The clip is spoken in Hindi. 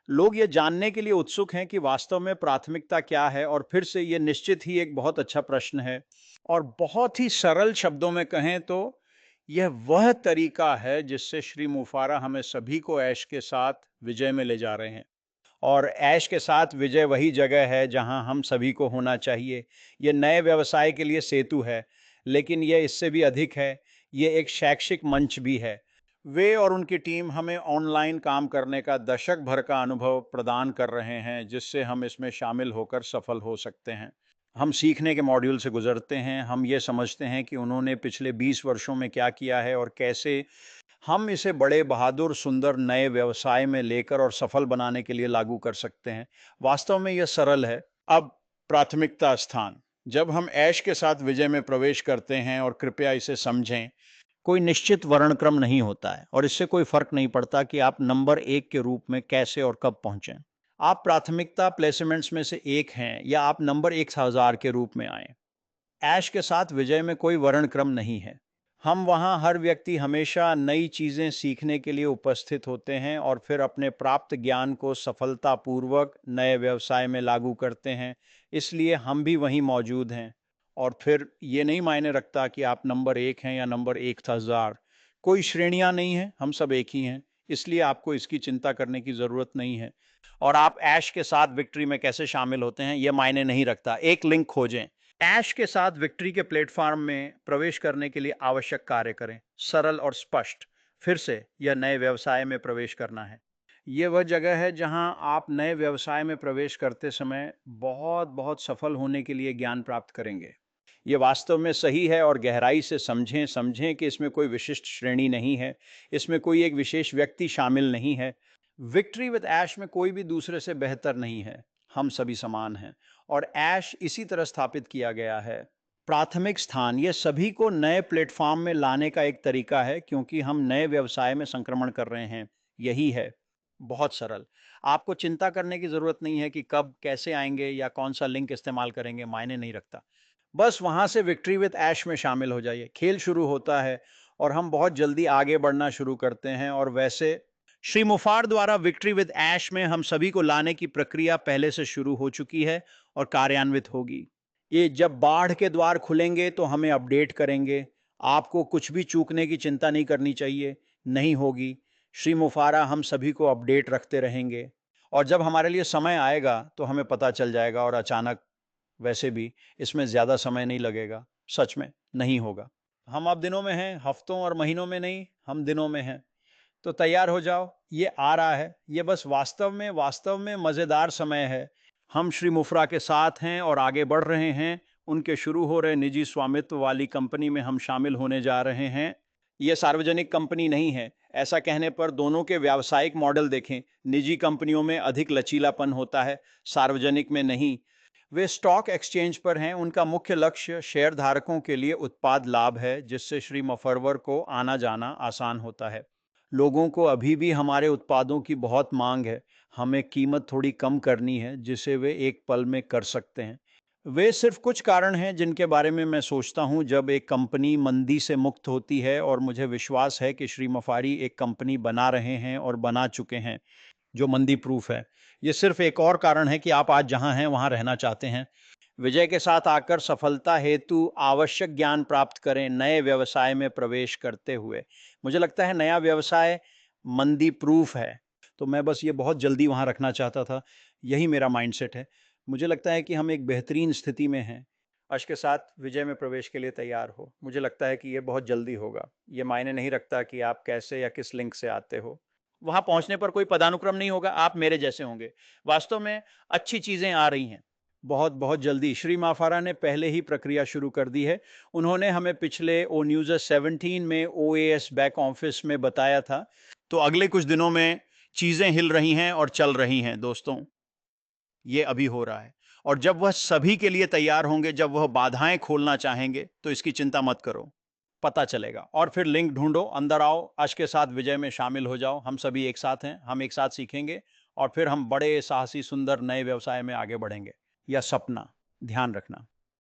लोग ये जानने के लिए उत्सुक हैं कि वास्तव में प्राथमिकता क्या है, और फिर से ये निश्चित ही एक बहुत अच्छा प्रश्न है। और बहुत ही सरल शब्दों में कहें तो यह वह तरीका है जिससे श्री मुफारा हमें सभी को ऐश के साथ विजय में ले जा रहे हैं। और ऐश के साथ विजय वही जगह है जहां हम सभी को होना चाहिए। ये नए व्यवसाय के लिए सेतु है, लेकिन यह इससे भी अधिक है। ये एक शैक्षिक मंच भी है। वे और उनकी टीम हमें ऑनलाइन काम करने का दशक भर का अनुभव प्रदान कर रहे हैं, जिससे हम इसमें शामिल होकर सफल हो सकते हैं। हम सीखने के मॉड्यूल से गुजरते हैं, हम ये समझते हैं कि उन्होंने पिछले 20 वर्षों में क्या किया है और कैसे हम इसे बड़े बहादुर सुंदर नए व्यवसाय में लेकर और सफल बनाने के लिए लागू कर सकते हैं। वास्तव में यह सरल है। अब प्राथमिकता स्थान। जब हम ऐश के साथ विजय में प्रवेश करते हैं, और कृपया इसे समझें, कोई निश्चित वर्णक्रम नहीं होता है और इससे कोई फर्क नहीं पड़ता कि आप नंबर एक के रूप में कैसे और कब पहुंचें। आप प्राथमिकता प्लेसमेंट्स में से एक हैं या आप नंबर 1000 के रूप में आए, ऐश के साथ विजय में कोई वर्णक्रम नहीं है। हम वहाँ हर व्यक्ति हमेशा नई चीज़ें सीखने के लिए उपस्थित होते हैं और फिर अपने प्राप्त ज्ञान को सफलतापूर्वक नए व्यवसाय में लागू करते हैं। इसलिए हम भी वहीं मौजूद हैं। और फिर ये नहीं मायने रखता कि आप नंबर एक हैं या नंबर 1000। कोई श्रेणियां नहीं हैं, हम सब एक ही हैं। इसलिए आपको इसकी चिंता करने की ज़रूरत नहीं है। और आप ऐश के साथ विक्ट्री में कैसे शामिल होते हैं, यह मायने नहीं रखता। एक लिंक खोजें। ऐश के साथ विक्ट्री के प्लेटफॉर्म में प्रवेश करने के लिए आवश्यक कार्य करें। सरल और स्पष्ट। फिर से यह नए व्यवसाय में प्रवेश करना है। यह वह जगह है जहां आप नए व्यवसाय में प्रवेश करते समय बहुत बहुत सफल होने के लिए ज्ञान प्राप्त करेंगे। ये वास्तव में सही है, और गहराई से समझें समझें कि इसमें कोई विशिष्ट श्रेणी नहीं है। इसमें कोई एक विशेष व्यक्ति शामिल नहीं है। विक्ट्री विद ऐश में कोई भी दूसरे से बेहतर नहीं है। हम सभी समान हैं, और ऐश इसी तरह स्थापित किया गया है। प्राथमिक स्थान ये सभी को नए प्लेटफॉर्म में लाने का एक तरीका है, क्योंकि हम नए व्यवसाय में संक्रमण कर रहे हैं। यही है। बहुत सरल। आपको चिंता करने की जरूरत नहीं है कि कब कैसे आएंगे या कौन सा लिंक इस्तेमाल करेंगे, मायने नहीं रखता। बस वहां से विक्ट्री विद ऐश में शामिल हो जाइए। खेल शुरू होता है और हम बहुत जल्दी आगे बढ़ना शुरू करते हैं। और वैसे श्री मुफार द्वारा विक्ट्री विद ऐश में हम सभी को लाने की प्रक्रिया पहले से शुरू हो चुकी है और कार्यान्वित होगी। ये जब बाढ़ के द्वार खुलेंगे तो हमें अपडेट करेंगे। आपको कुछ भी चूकने की चिंता नहीं करनी चाहिए, नहीं होगी। श्री मुफारा हम सभी को अपडेट रखते रहेंगे, और जब हमारे लिए समय आएगा तो हमें पता चल जाएगा। और अचानक, वैसे भी इसमें ज़्यादा समय नहीं लगेगा। सच में नहीं होगा। हम अब दिनों में हैं, हफ्तों और महीनों में नहीं, हम दिनों में हैं। तो तैयार हो जाओ, ये आ रहा है। ये बस वास्तव में मज़ेदार समय है। हम श्री मुफ्रा के साथ हैं और आगे बढ़ रहे हैं। उनके शुरू हो रहे निजी स्वामित्व वाली कंपनी में हम शामिल होने जा रहे हैं। ये सार्वजनिक कंपनी नहीं है। ऐसा कहने पर दोनों के व्यावसायिक मॉडल देखें। निजी कंपनियों में अधिक लचीलापन होता है, सार्वजनिक में नहीं। वे स्टॉक एक्सचेंज पर हैं। उनका मुख्य लक्ष्य शेयर धारकों के लिए उत्पाद लाभ है, जिससे श्री मफरवर को आना जाना आसान होता है। लोगों को अभी भी हमारे उत्पादों की बहुत मांग है। हमें कीमत थोड़ी कम करनी है, जिसे वे एक पल में कर सकते हैं। वे सिर्फ कुछ कारण हैं जिनके बारे में मैं सोचता हूं जब एक कंपनी मंदी से मुक्त होती है, और मुझे विश्वास है कि श्री मफारी एक कंपनी बना रहे हैं और बना चुके हैं जो मंदी प्रूफ है। ये सिर्फ एक और कारण है कि आप आज जहां हैं वहां रहना चाहते हैं। विजय के साथ आकर सफलता हेतु आवश्यक ज्ञान प्राप्त करें नए व्यवसाय में प्रवेश करते हुए। मुझे लगता है नया व्यवसाय मंदी प्रूफ है। तो मैं बस ये बहुत जल्दी वहां रखना चाहता था। यही मेरा माइंडसेट है। मुझे लगता है कि हम एक बेहतरीन स्थिति में हैं। अश के साथ विजय में प्रवेश के लिए तैयार हो। मुझे लगता है कि ये बहुत जल्दी होगा। ये मायने नहीं रखता कि आप कैसे या किस लिंक से आते हो। वहां पहुंचने पर कोई पदानुक्रम नहीं होगा, आप मेरे जैसे होंगे। वास्तव में अच्छी चीजें आ रही हैं। बहुत बहुत जल्दी श्री माफारा ने पहले ही प्रक्रिया शुरू कर दी है। उन्होंने हमें पिछले ओ न्यूज़ 17 में ओएएस बैक ऑफिस में बताया था। तो अगले कुछ दिनों में चीजें हिल रही हैं और चल रही हैं दोस्तों। ये अभी हो रहा है। और जब वह सभी के लिए तैयार होंगे, जब वह बाधाएं खोलना चाहेंगे, तो इसकी चिंता मत करो। पता चलेगा। और फिर लिंक ढूंढो, अंदर आओ, अश के साथ विजय में शामिल हो जाओ। हम सभी एक साथ हैं, हम एक साथ सीखेंगे, और फिर हम बड़े साहसी सुंदर नए व्यवसाय में आगे बढ़ेंगे। यह सपना ध्यान रखना।